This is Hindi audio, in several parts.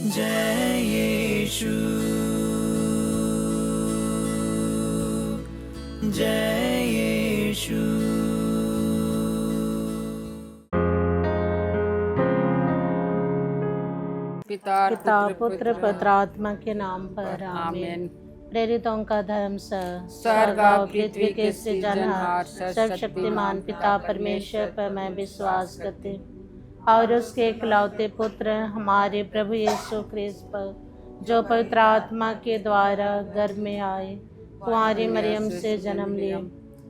जय यीशु, जय यीशु। पिता पुत्र पवित्र आत्मा के नाम पर आमीन। प्रेरितों का धर्म स्वर्ग और पृथ्वी के सृजनहार सर्वशक्तिमान पिता परमेश्वर पर मैं विश्वास करती और उसके इकलौते पुत्र हमारे प्रभु यीशु ख्रिस्त पर, जो पवित्र आत्मा के द्वारा गर्भ में आए, कुंवारी मरियम से जन्म लिए,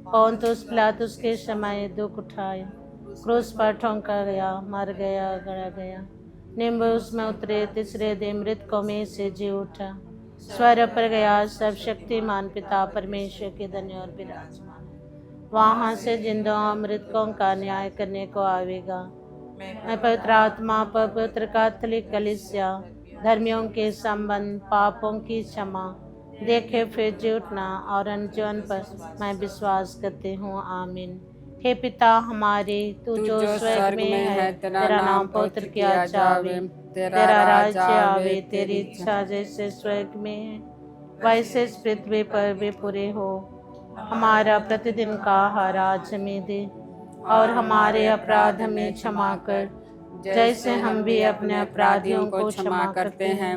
पोंतुस पिलातुस के समय दुख उठाए, क्रूस पर ठोंका गया, मर गया, गड़ा गया, निम्बुस में उतरे, तीसरे दिन मृतकों में से जी उठा, स्वर्ग पर गया, सब शक्तिमान पिता परमेश्वर के धन्य और विराजमान है। वहाँ से जिंदों और मृतकों का न्याय करने को आवेगा। मैं पवित्र आत्मा पर पवित्र कैथोलिक कलीसिया, धर्मियों के संबंध, पापों की क्षमा, देखे फिर जी उठना और अनजान पर मैं विश्वास करती हूँ। आमीन। हे पिता हमारे, तू जो स्वर्ग में है, तेरा नाम पवित्र किया जावे, तेरा राज्य आवे, तेरी इच्छा जैसे स्वर्ग में है वैसे इस पृथ्वी पर भी पूरे हो। हमारा प्रतिदिन का आहार आज हमें दे और हमारे अपराध हमें क्षमा कर, जैसे हम भी अपने अपराधियों को क्षमा करते हैं,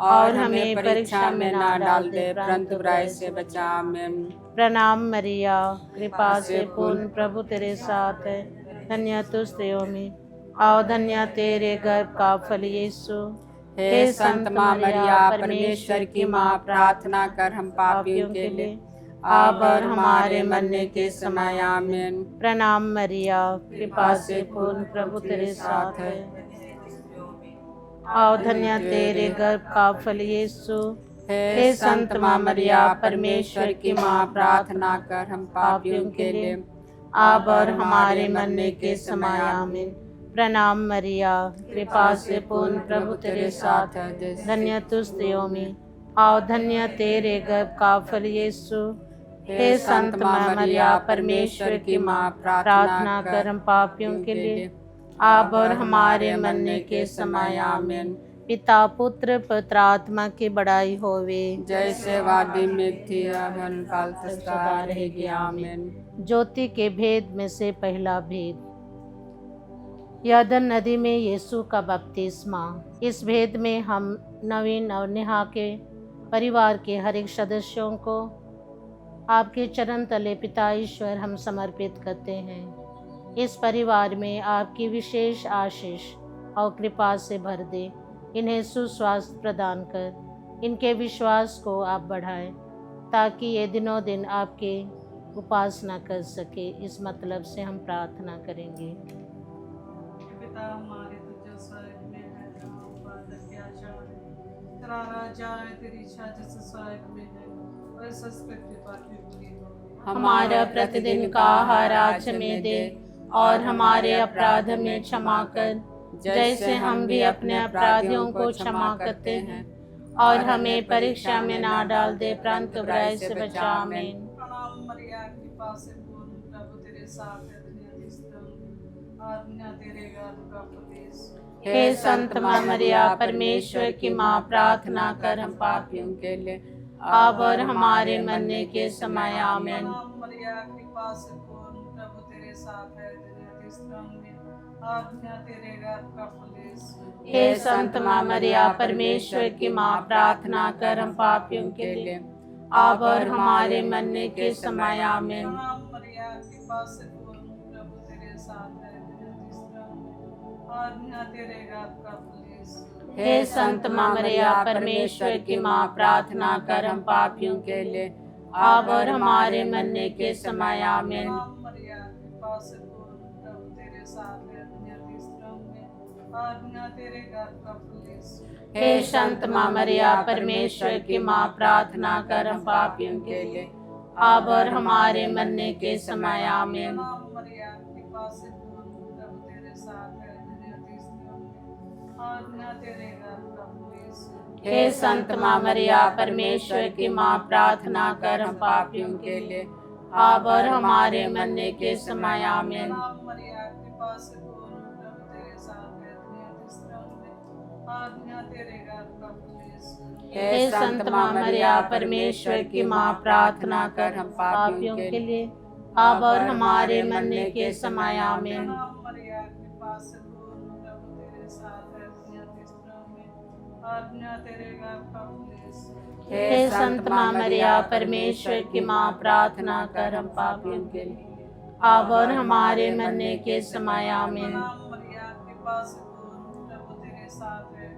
और हमें परीक्षा में ना डाल दे परंतु बुराई से बचा। आमीन। प्रणाम मरिया, कृपा से पूर्ण प्रभु तेरे साथ है, धन्य तू स्त्रियों में और धन्य तेरे गर्भ का फल यीशु। हे संत माँ मरिया, परमेश्वर की माँ, प्रार्थना कर हम पापियों के लिए अब और हमारे मरने के समय। आमीन। प्रणाम मरिया, कृपा से पूर्ण प्रभु तेरे साथ है, और धन्य तेरे गर्भ का फल यीशु। हे संत माँ मरिया, परमेश्वर की माँ, प्रार्थना कर हम पापियों के लिए अब और हमारे मरने के समय। आमीन। प्रणाम मरिया, कृपा से पूर्ण प्रभु तेरे साथ है, धन्य तू स्त्रियों में और धन्य तेरे गर्भ का फल यीशु। हे संत माँ मरिया, परमेश्वर की माँ, प्रार्थना कर हम पापियों के लिए अब और हमारे मरने के समय। आमीन। पिता पुत्र पवित्र आत्मा की बड़ाई होवे, जैसे वादी में थी अब काल तक सदा रहेगी। आमीन। ज्योति के भेद में से पहला भेद, यरदन नदी में यीशु का बपतिस्मा। इस भेद में हम नवीन और नेहा के परिवार के हर एक सदस्यों को आपके चरण तले पिता ईश्वर हम समर्पित करते हैं। इस परिवार में आपकी विशेष आशीष और कृपा से भर दे, इन्हें सुस्वास्थ्य प्रदान कर, इनके विश्वास को आप बढ़ाएं, ताकि ये दिनों दिन आपके उपासना कर सके। इस मतलब से हम प्रार्थना करेंगे। पिता हमारे, तू जो स्वर्ग में है, तेरा नाम किया जाए, तेरा राज्य आए, तेरी इच्छा जैसे स्वर्ग में है वैसे इस पृथ्वी पर भी पूरी हो। हमारा प्रतिदिन का आहार आज हमें दे और हमारे अपराध हमें क्षमा कर, जैसे हम भी अपने अपराधियों को क्षमा करते हैं, और हमें परीक्षा में ना डाल दे परंतु बुराई से बचा। आमीन। प्रणाम मरिया, कृपा से पूर्ण प्रभु तेरे साथ है, धन्य स्तुति और धन्य तेरे गर्भ का फल यीशु। हे संत माँ मरिया, परमेश्वर की माँ, प्रार्थना कर हम पापियों के लिए अब और हमारे मरने के समय। आमीन। प्रणाम मरिया, कृपा से पूर्ण प्रभु तेरे साथ है, धन्य स्तुति और धन्य तेरे गर्भ का फल यीशु। हे संत माँ मरिया, परमेश्वर की माँ, प्रार्थना कर हम पापियों के लिए अब और हमारे मरने के समय। आमीन। प्रणाम मरिया, कृपा से पूर्ण प्रभु तेरे साथ है, धन्य स्तुति और धन्य तेरे गर्भ का फल यीशु। हे संत माँ मरिया, परमेश्वर की माँ, प्रार्थना कर हम पापियों के लिए अब और हमारे मरने के समय। आमीन। प्रणाम मरिया, कृपा से पूर्ण प्रभु तेरे साथ है, धन्य स्तुति और धन्य तेरे गर्भ का फल यीशु। हे संत माँ मरिया, परमेश्वर की माँ, प्रार्थना कर हम पापियों के लिए अब और हमारे मरने के समय। आमीन। प्रणाम मरिया, कृपा से पूर्ण प्रभु तेरे साथ है, धन्य स्तुति और धन्य तेरे गर्भ का फल यीशु। हे संत माँ मरिया, परमेश्वर की माँ, प्रार्थना कर हम पापियों के लिए अब और हमारे मरने के समय। आमीन। प्रणाम मरिया, कृपा से पूर्ण प्रभु तेरे साथ है, धन्य स्तुति और आज्ञा तेरे घर का फल यीशु। हे संत माँ मरिया परमेश्वर की माँ, प्रार्थना कर हम पापियों के लिए अब और हमारे मरने के समय आमीन। मरिया कृपा से पूर्ण प्रभु तेरे साथ है, दुनिया की स्त्रियों में आज्ञा तेरे घर का फल यीशु। हे संत माँ मरिया परमेश्वर की माँ, प्रार्थना कर हम पापियों के लिए अब और हमारे मरने के समय आमीन। मरिया कृपा से पूर्ण प्रभु तेरे साथ है,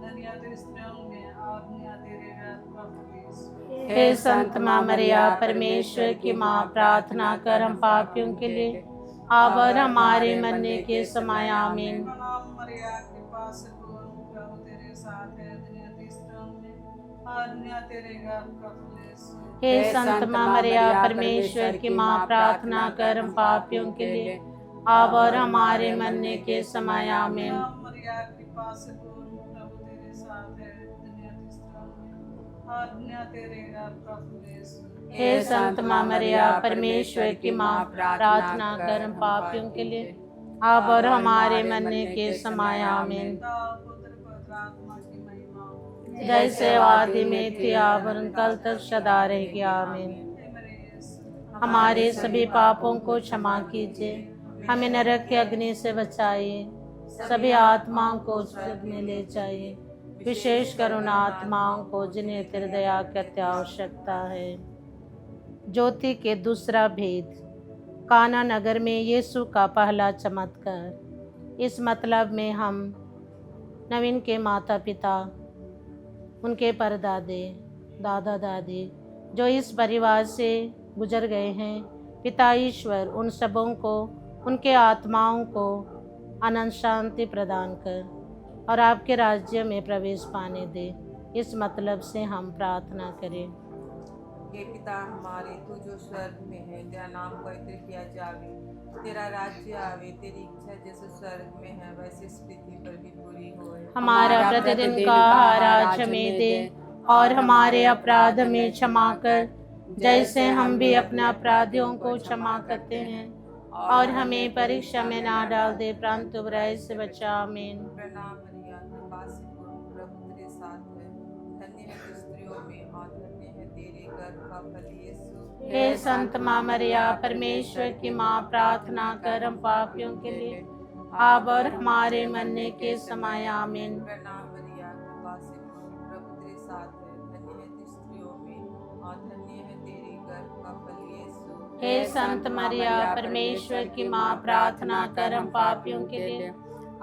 दुनिया की स्त्रियों में आज्ञा तेरे घर का फल यीशु। हे संत माँ मरिया परमेश्वर की माँ, प्रार्थना कर हम पापियों के लिए अब और हमारे मरने के समय आमीन। मरिया कृपा से पूर्ण प्रभु तेरे साथ है, दुनिया की स्त्रियों में आज्ञा तेरे घर का फल यीशु। हे संत माँ मरिया परमेश्वर की माँ, प्रार्थना कर हम पापियों के लिए अब और हमारे मरने के समय आमीन। मरिया कृपा से पूर्ण प्रभु तेरे साथ है, दुनिया की स्त्रियों में आज्ञा तेरे घर का फल यीशु। हे संत माँ मरिया परमेश्वर की माँ, प्रार्थना कर हम पापियों के लिए अब और हमारे मरने के समय आमीन। पुत्र पवित्र आत्मा की महिमा जैसे आदि में थी अब और कल तक सदा रहेगी आमीन। हे मेरे यीशु। हमारे सभी पापों को क्षमा कीजिए, हमें नरक के अग्नि से बचाइए, सभी आत्माओं को स्वर्ग में ले जाइए, विशेष करुणा आत्माओं को जिन्हें तेरी दया की अति आवश्यकता है। ज्योति के दूसरा भेद, काना नगर में यीशु का पहला चमत्कार। इस मतलब में हम नवीन के माता पिता, उनके परदादे, दादा दादी जो इस परिवार से गुजर गए हैं, पिता ईश्वर उन सबों को, उनके आत्माओं को अनंत शांति प्रदान कर और आपके राज्य में प्रवेश पाने दे। इस मतलब से हम प्रार्थना करें। हे पिता हमारे, तू जो स्वर्ग में है, तेरा नाम पवित्र किया जावे, तेरा राज्य आवे, तेरी इच्छा जैसे स्वर्ग में है वैसे इस पृथ्वी पर भी पूरी होए। हमारा प्रतिदिन का आहार आज हमें दे और हमारे अपराध में क्षमा कर, जैसे हम भी अपने अपराधियों को क्षमा करते हैं, और हमें परीक्षा में ना डाल दे परंतु बुराई से बचा। आमीन। प्रणाम मरिया, कृपा से पूर्ण प्रभु तेरे साथ है, धन्य है तू स्त्रियों में और धन्य है तेरे गर्भ का फल यीशु। हे संत माँ मरिया परमेश्वर की माँ, प्रार्थना कर हम पापियों के लिए अब और हमारे मरने के समय आमीन। प्रणाम मरिया, कृपा से पूर्ण प्रभु तेरे साथ है, धन्य है तू स्त्रियों में और धन्य है तेरे गर्भ का फल यीशु। हे संत मरिया परमेश्वर की माँ, प्रार्थना कर हम पापियों के लिए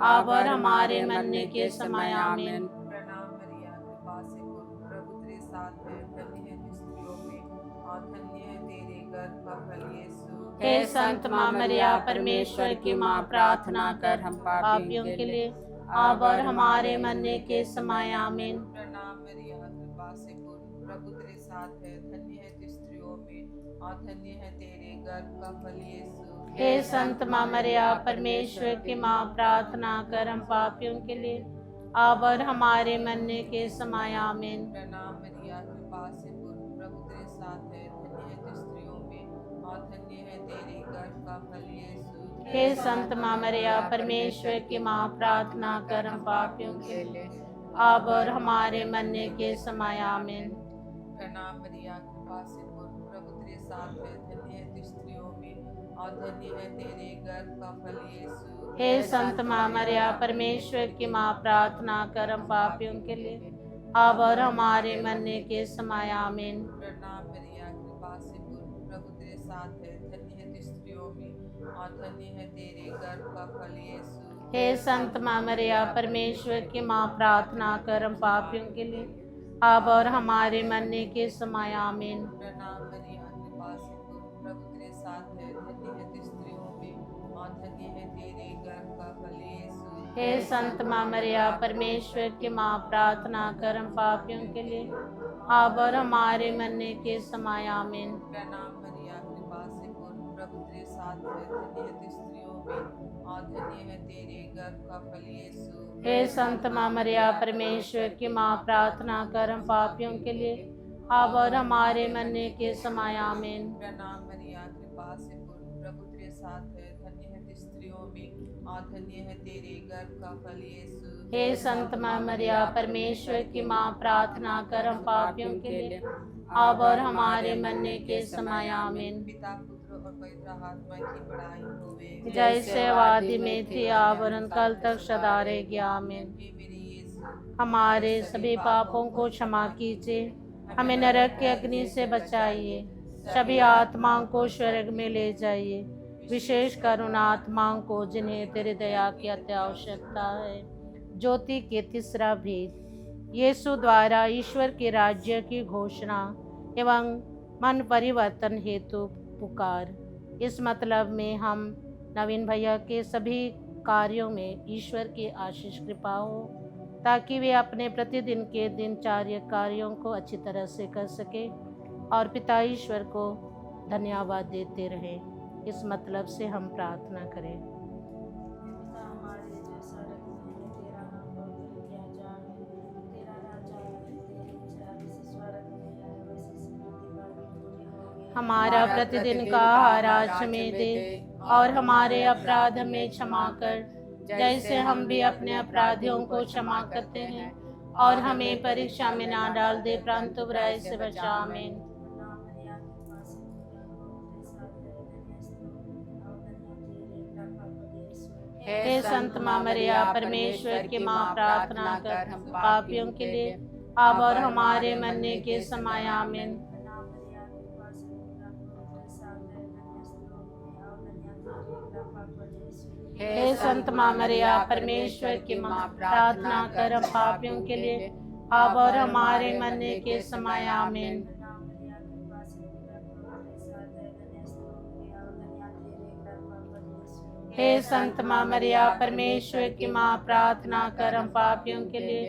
अब और हमारे मरने के समय आमीन। प्रणाम मरिया, कृपा से पूर्ण प्रभु तेरे साथ है, धन्य है तू स्त्रियों में और धन्य है तेरे गर्भ का फल यीशु। हे संत माँ मरिया परमेश्वर की माँ, प्रार्थना कर हम पापियों के लिए अब और हमारे मरने के समय आमीन। प्रणाम मरिया, कृपा से पूर्ण प्रभु तेरे साथ है, धन्य है तू स्त्रियों में और धन्य है तेरे गर्भ का फल यीशु। हे संत माँ मरिया परमेश्वर की माँ, प्रार्थना कर हम पापियों के लिए अब और हमारे मरने के समय आमीन। प्रणाम मरिया, कृपा से पूर्ण प्रभु तेरे साथ है, धन्य है तू स्त्रियों में और धन्य है तेरे गर्भ का फल यीशु। हे संत माँ मरिया परमेश्वर की माँ, प्रार्थना कर हम पापियों के लिए अब और हमारे मरने के समय आमीन। प्रणाम मरिया, कृपा से पूर्ण प्रभु तेरे साथ है, धन्य है तू स्त्रियों में और धन्य है तेरे गर्भ का फल यीशु। हे संत माँ मरिया परमेश्वर की माँ, प्रार्थना कर हम पापियों के लिए अब और हमारे मरने के समय आमीन। प्रणाम मरिया, कृपा से पूर्ण प्रभु तेरे साथ है, धन्य है तू स्त्रियों में और धन्य है तेरे गर्भ का फल यीशु। हे संत माँ मरिया परमेश्वर की माँ, प्रार्थना कर हम पापियों के लिए अब और हमारे मरने के समय आमीन। प्रणाम मरिया, कृपा से पूर्ण प्रभु तेरे साथ है, धन्य है तू स्त्रियों में और धन्य है तेरे गर्भ का फल यीशु। हे संत माँ मरिया परमेश्वर की माँ, प्रार्थना कर हम पापियों के लिए अब और हमारे मरने के समय आमीन। प्रणाम मरिया, कृपा से पूर्ण प्रभु तेरे साथ है, धन्य है तू स्त्रियों में और धन्य है तेरे गर्भ का फल यीशु। हे संत माँ मरिया परमेश्वर की माँ, प्रार्थना कर हम पापियों के लिए अब और हमारे मरने के समय आमीन। प्रणाम मरिया, कृपा से पूर्ण प्रभु तेरे साथ है, धन्य है तू स्त्रियों में और धन्य है तेरे गर्भ का फल यीशु। हे संत माँ मरिया, परमेश्वर की माँ, प्रार्थना कर हम पापियों के लिए अब और हमारे मरने के समय आमीन। पिता पुत्र और पवित्र आत्मा की बड़ाई होवे। जैसे वादी में थी अब और कल तक सदा रहेगी आमीन। हे मेरे यीशु, हमारे सभी पापों को क्षमा कीजिए, हमें नरक के अग्नि से बचाइए, सभी आत्माओं को स्वर्ग में ले जाइए, विशेष कर उन आत्माओं को जिन्हें तेरी दया की अति आवश्यकता है। ज्योति के तीसरा भेद, यीशु द्वारा ईश्वर के राज्य की घोषणा एवं मन परिवर्तन हेतु पुकार। इस मतलब में हम नवीन भैया के सभी कार्यों में ईश्वर की आशीष कृपा हो, ताकि वे अपने प्रतिदिन के दिनचर्या कार्यों को अच्छी तरह से कर सके और पिता ईश्वर को धन्यवाद देते रहें। इस मतलब से हम प्रार्थना करें। हमारा प्रतिदिन का आहार आज हमें दे और हमारे अपराध हमें क्षमा कर, जैसे हम भी अपने अपराधियों को क्षमा करते हैं, और हमें परीक्षा में ना डाल दे परंतु बुराई से बचा। आमीन। हे संत माँ मरिया, परमेश्वर की माँ, प्रार्थना कर हम पापियों के लिए अब और हमारे मरने के समय आमीन। हे संत माँ मरिया, परमेश्वर की माँ, प्रार्थना कर हम पापियों के लिए अब और हमारे मरने के समय आमीन। हे संत माँ मरिया, परमेश्वर की माँ, प्रार्थना कर हम पापियों के लिए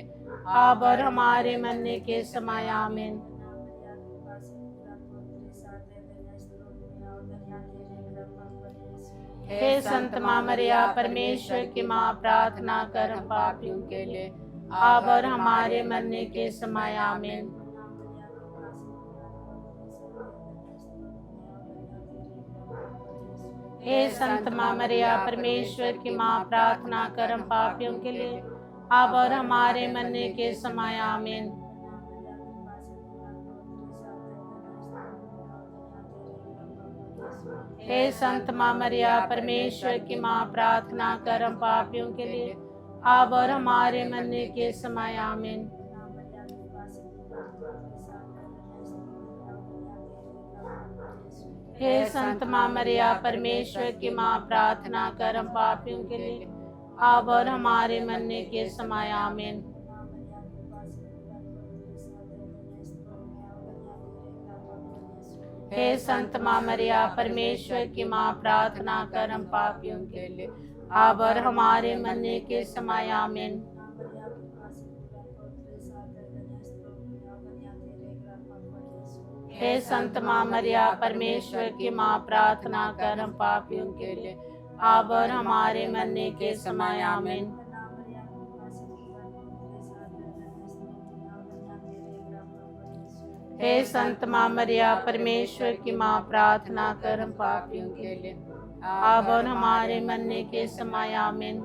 अब और हमारे मरने के समय आमीन। हे संत माँ मरिया, परमेश्वर की माँ, प्रार्थना कर हम पापियों के लिए अब और हमारे मरने के समय आमीन। हे संत माँ मरिया, परमेश्वर की माँ, प्रार्थना कर हम पापियों के लिए अब और हमारे मरने के समय आमीन। हे संत माँ मरिया, परमेश्वर की माँ, प्रार्थना कर हम पापियों के लिए अब और हमारे मरने के समय आमीन। हे संत माँ मरिया, परमेश्वर की माँ, प्रार्थना कर हम पापियों के लिए अब और हमारे मरने के समय आमीन। हे संत माँ मरिया, परमेश्वर की माँ, प्रार्थना कर हम पापियों के लिए अब और हमारे मरने के समय आमीन। हे संत माँ मरिया, परमेश्वर की माँ, प्रार्थना कर हम पापियों के लिए अब और हमारे मरने के समय आमीन। हे संत माँ मरिया, परमेश्वर की माँ, प्रार्थना कर हम पापियों के लिए अब और हमारे मरने के समय आमीन।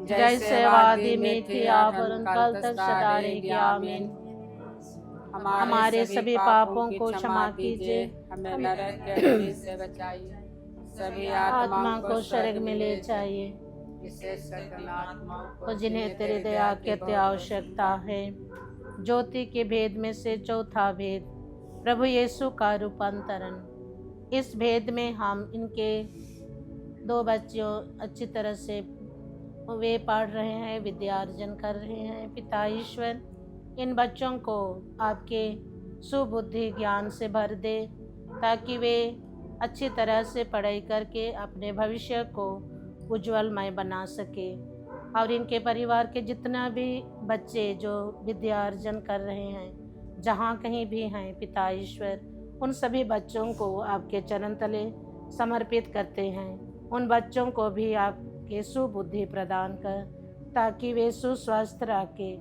जैसे वादी में थी अब और कल तक सदा रहेगी आमीन। हमारे सभी पापों को क्षमा कीजिए, हमें नरक के अग्नि से बचाइए, सभी आत्मा को स्वर्ग में ले जाइए, विशेषकर उन आत्माओं तो जिन्हें तेरी दया की अति आवश्यकता है। ज्योति के भेद में से चौथा भेद, प्रभु यीशु का रूपांतरण। इस भेद में हम इनके दो बच्चों अच्छी तरह से वे पढ़ रहे हैं, विद्यार्जन कर रहे हैं। पिता ईश्वर इन बच्चों को आपके सुबुद्धि ज्ञान से भर दे, ताकि वे अच्छी तरह से पढ़ाई करके अपने भविष्य को उज्जवलमय बना सके। और इनके परिवार के जितना भी बच्चे जो विद्यार्जन कर रहे हैं, जहाँ कहीं भी हैं, पिता ईश्वर उन सभी बच्चों को आपके चरण तले समर्पित करते हैं। उन बच्चों को भी आपके सुबुद्धि प्रदान कर, ताकि वे सुस्वस्थ रह के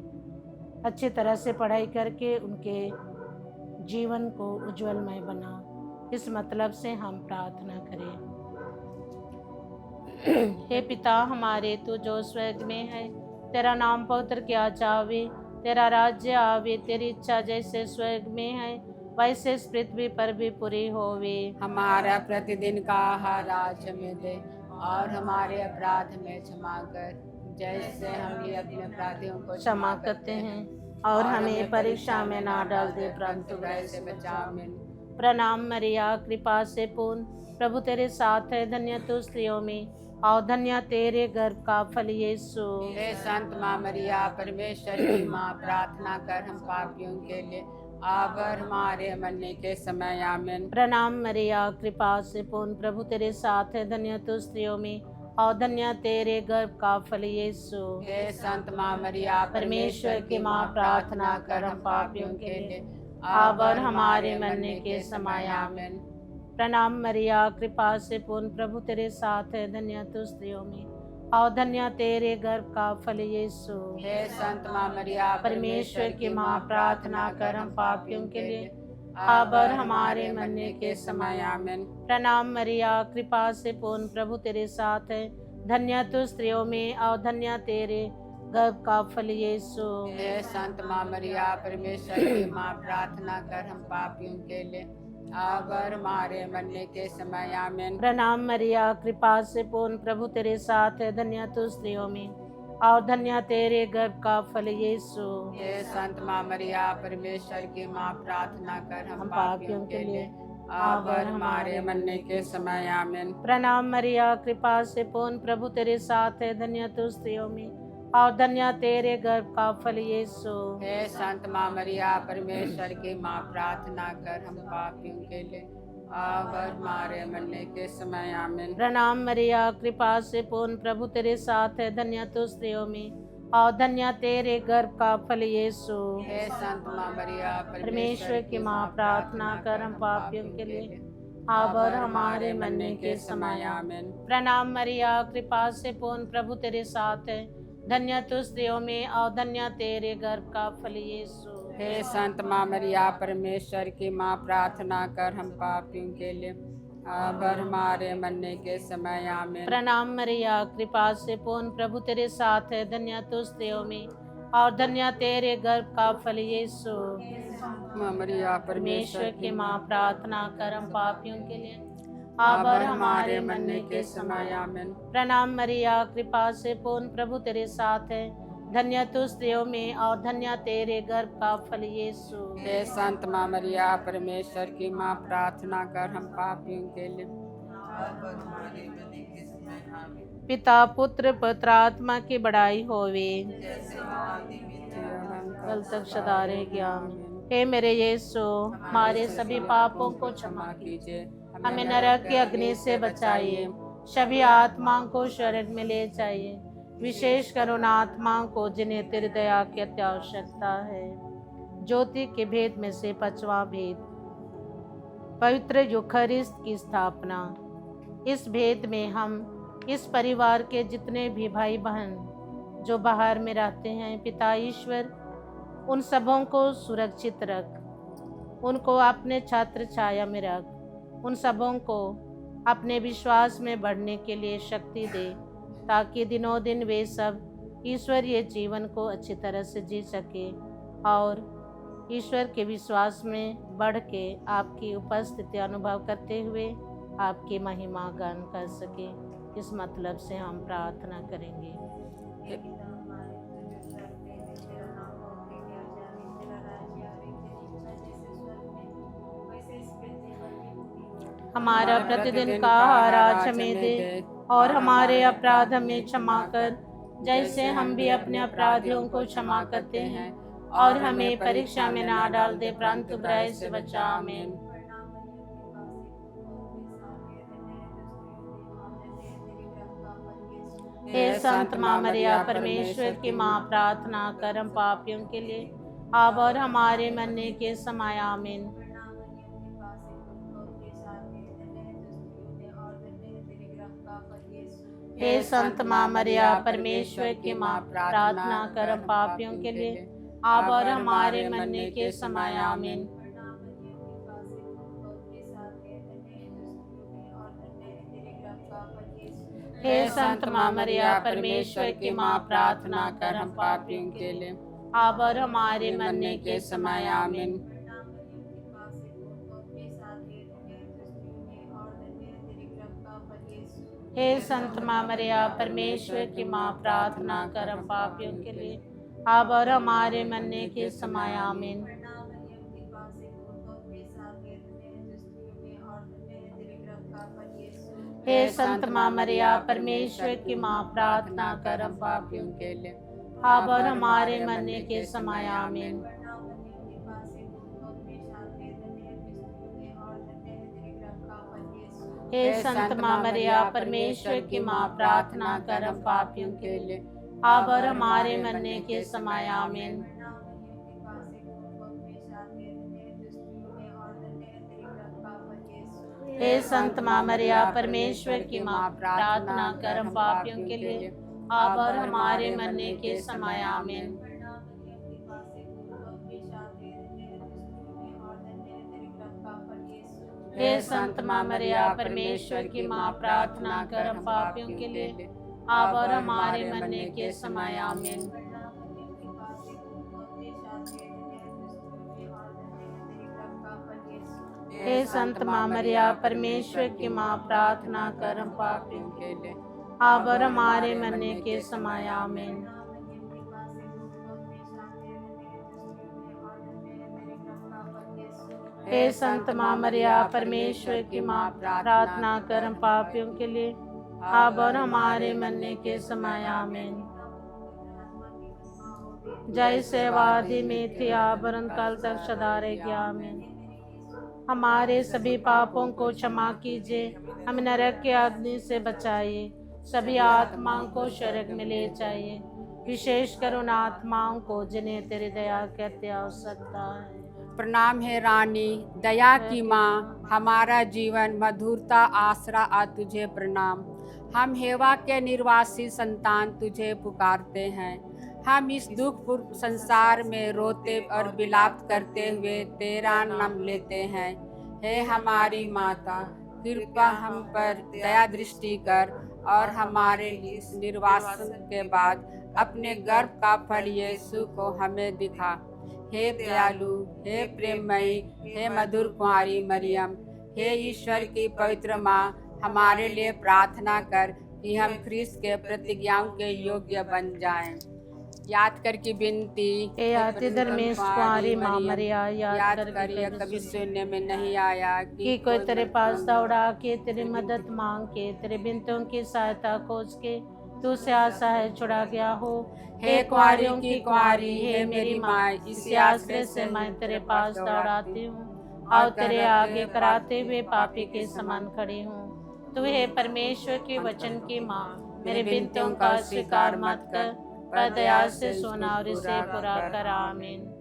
अच्छी तरह से पढ़ाई करके उनके जीवन को उज्जवलमय बना। इस मतलब से हम प्रार्थना करें। हे पिता हमारे, तू जो स्वर्ग में है, तेरा नाम पवित्र किया जावे, तेरा राज्य आवे, तेरी इच्छा जैसे स्वर्ग में है वैसे इस पृथ्वी पर भी पूरी होवे। हमारा प्रतिदिन का आहार आज हमें दे, और हमारे अपराध में क्षमा कर, जैसे हम भी अपने अपराधियों को क्षमा करते हैं, और हमें परीक्षा में ना डाल दे, परंतु बुराई से बचा। आमीन। प्रणाम मरिया, कृपा से पूर्ण, प्रभु तेरे साथ है, धन्य तू स्त्रियों में, और धन्य तेरे गर्भ का फल यीशु। हे संत माँ मरिया, परमेश्वर की माँ, प्रार्थना कर हम पापियों के लिए, अब और हमारे मरने के समय। आमीन। प्रणाम मरिया, कृपा से पूर्ण, प्रभु तेरे साथ है, धन्य तू स्त्रियों में, और धन्य तेरे गर्भ का फल यीशु। हे संत माँ मरिया, परमेश्वर की माँ, प्रार्थना कर हम पापियों के लिए, अब और हमारे मरने के समय। आमीन। प्रणाम मरिया, कृपा से पूर्ण, प्रभु तेरे साथ है, धन्य तू स्त्रियों में, और धन्य तेरे गर्भ का फल यीशु। हे संत माँ मरिया, परमेश्वर की माँ, प्रार्थना कर हम पापियों के लिए, अब और हमारे मरने के समय। आमीन। प्रणाम मरिया, कृपा से पूर्ण, प्रभु तेरे साथ है, धन्य तू स्त्रियों में, और धन्य तेरे गर्भ का फल यीशु। हे संत माँ मरिया, परमेश्वर की माँ, प्रार्थना कर हम पापियों के लिए, अब और हमारे मरने के समय। आमीन। प्रणाम मरिया, कृपा से पूर्ण, प्रभु तेरे साथ है, धन्य तू स्त्रियों में, और धन्य तेरे गर्भ का फल यीशु। हे संत माँ मरिया, परमेश्वर की माँ, प्रार्थना कर हम पापियों के लिए, अब और हमारे मरने के समय। आमीन। प्रणाम मरिया, कृपा से पूर्ण, प्रभु तेरे साथ है, धन्य तू स्त्रियों में, और धन्य तेरे गर्भ का फल यीशु। हे संत माँ मरिया, परमेश्वर की माँ, प्रार्थना कर हम पापियों के लिए, अब और हमारे मरने के समय। आमीन। प्रणाम मरिया, कृपा से पूर्ण, प्रभु तेरे साथ है, धन्य तू स्त्रियों में, और धन्य तेरे गर्भ का फल यीशु। हे संत माँ मरिया, परमेश्वर की माँ, प्रार्थना कर हम पापियों के लिए, अब और हमारे मरने के समय। आमीन। प्रणाम मरिया, कृपा से पूर्ण, प्रभु तेरे साथ है, धन्य तू स्त्रियों में, और धन्य तेरे गर्भ का फल यीशु। हे संत माँ मरिया, परमेश्वर की माँ, प्रार्थना कर हम पापियों के लिए, अब और हमारे मरने के समय। आमीन। प्रणाम मरिया, कृपा से पूर्ण, प्रभु तेरे साथ है, धन्य तू स्त्रियों में, और धन्य तेरे गर्भ का फल यीशु। माँ मरिया, परमेश्वर की माँ, प्रार्थना कर हम पापियों के लिए, अब और हमारे मरने के समय। आमीन। प्रणाम मरिया, कृपा से पूर्ण, प्रभु तेरे साथ है, धन्य तू स्त्रियों में, और धन्य तेरे गर्भ का फल यीशु। हे संत माँ मरिया, परमेश्वर की माँ, प्रार्थना कर हम पापियों के लिए, अब और हमारे मरने के समय। आमीन। पिता पुत्र पवित्र आत्मा की बड़ाई होवे, जैसे आदि में थे, कल तक सदा रहेगी। आमीन। हे मेरे यीशु, हमारे सभी पापों को क्षमा कीजिए, हमें नरक की अग्नि से बचाइए, सभी आत्माओं को शरण में ले जाइए, विशेष करुण आत्माओं को जिन्हें तेरी दया की अति आवश्यकता है। ज्योति के भेद में से पांचवा भेद, पवित्र यूखरिस्त की स्थापना। इस भेद में हम इस परिवार के जितने भी भाई बहन जो बाहर में रहते हैं, पिता ईश्वर उन सबों को सुरक्षित रख, उनको अपने छत्र छाया में रख, उन सबों को अपने विश्वास में बढ़ने के लिए शक्ति दे, ताकि दिनों दिन वे सब ईश्वरीय जीवन को अच्छी तरह से जी सके और ईश्वर के विश्वास में बढ़ के आपकी उपस्थिति अनुभव करते हुए आपकी महिमा गान कर सके। इस मतलब से हम प्रार्थना करेंगे। हमारा प्रतिदिन का आहार आज हमें दे, और हमारे अपराध हमें क्षमा कर, जैसे हम भी अपने अपराधियों को क्षमा करते हैं, और हमें परीक्षा में ना डाल दे, परंतु बुराई से बचा। आमीन। हे संत माँ मरिया, परमेश्वर की माँ, प्रार्थना कर हम पापियों के लिए, अब और हमारे मरने के समय। आमीन। हे संत माँ मरिया, परमेश्वर की माँ, प्रार्थना कर हम पापियों के लिए, अब और हमारे मरने के समय। आमीन। हे संत माँ मरिया परमेश्वर की माँ, प्रार्थना कर हम पापियों के लिए अब और हमारे मरने के समय। आमीन। हे संत माँ मरिया परमेश्वर की माँ, प्रार्थना कर हम पापियों के लिए अब और हमारे मरने के समय। आमीन। हे संत माँ मरिया परमेश्वर की माँ, प्रार्थना कर हम पापियों के लिए अब और हमारे मरने के समय। आमीन। हे संत माँ मरिया परमेश्वर की माँ, प्रार्थना कर हम पापियों के लिए अब और हमारे मरने के समय। आमीन। हे संत माँ मरिया परमेश्वर की माँ, प्रार्थना कर हम पापियों के लिए अब और हमारे मरने के समय। आमीन। हे संत माँ मरिया परमेश्वर की माँ, प्रार्थना कर हम पापियों के लिए अब और हमारे मरने के समय। आमीन। हे संत माँ मरिया परमेश्वर की माँ, प्रार्थना कर हम पापियों के लिए अब और हमारे मरने के समय। आमीन। हे संत माँ मरिया परमेश्वर की माँ, प्रार्थना कर हम पापियों के लिए अब और हमारे मरने के समय। आमीन। जय सेवादि में थी आवरण काल तक सदा रहेगी। आमीन। हमारे सभी पापों को क्षमा कीजिए, हम नरक के अग्नि से बचाइए, सभी आत्माओं को स्वर्ग में ले जाइए, विशेषकर उन आत्माओं को जिन्हें तेरी दया की अति आवश्यकता है। प्रणाम है रानी, दया की माँ, हमारा जीवन मधुरता आसरा आ तुझे प्रणाम। हम हेवा के निर्वासी संतान तुझे पुकारते हैं। हम इस दुखपूर्ण संसार में रोते और विलाप करते हुए तेरा नाम लेते हैं। हे हमारी माता, कृपा हम पर दया दृष्टि कर और हमारे इस निर्वासन के बाद अपने गर्भ का फल यीशु को हमें दिखा। हे दयालु, हे प्रेममयी, हे मधुर कुंवारी मरियम, हे ईश्वर की पवित्र माँ, हमारे लिए प्रार्थना कर कि हम ख्रिस्त के प्रतिज्ञाओं के योग्य बन जाएं। याद कर की विनती, हे अति धर्मेश कुंवारी माँ मरिया, याद करिए कभी सुनने में नहीं आया कि कोई तेरे पास दौड़ा के तेरी मदद मांग के तेरे बिनतों की सहायता खोज के तू से आशा है छुड़ा गया हो। हे कुंवारियों की कुंवारी, हे मेरी माँ, इसी आश्रय से मैं तेरे पास दौड़ाती हूँ और तेरे आगे कराते हुए पापी के समान खड़ी हूँ। तू है परमेश्वर के वचन की माँ, मेरे बिनतों का स्वीकार मत कर, पर दया से सुना और इसे पूरा कर। आमीन।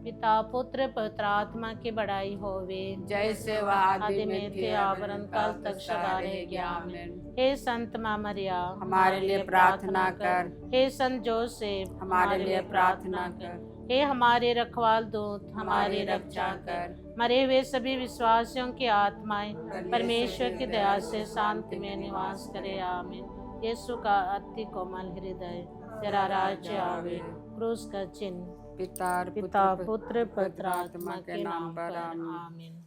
पिता पुत्र पवित्र आत्मा की बड़ाई होवे, जैसे वह आदि में थे आवरण काल तक सदा रहेगी। आमीन। हे संत माँ मरिया, हमारे लिए प्रार्थना कर। हे संत जोसेफ, हमारे लिए प्रार्थना कर। हे हमारे रखवाल दूत, हमारी रक्षा कर। मरे हुए सभी विश्वासियों की आत्माएं परमेश्वर की दया से शांति में निवास करे। आमीन। यीशु का अति कोमल हृदय, तेरा राज्य आवे, क्रूस का चिन्ह, पिता पिता पुत्र पवित्र आत्मा के नाम पर। आमीन।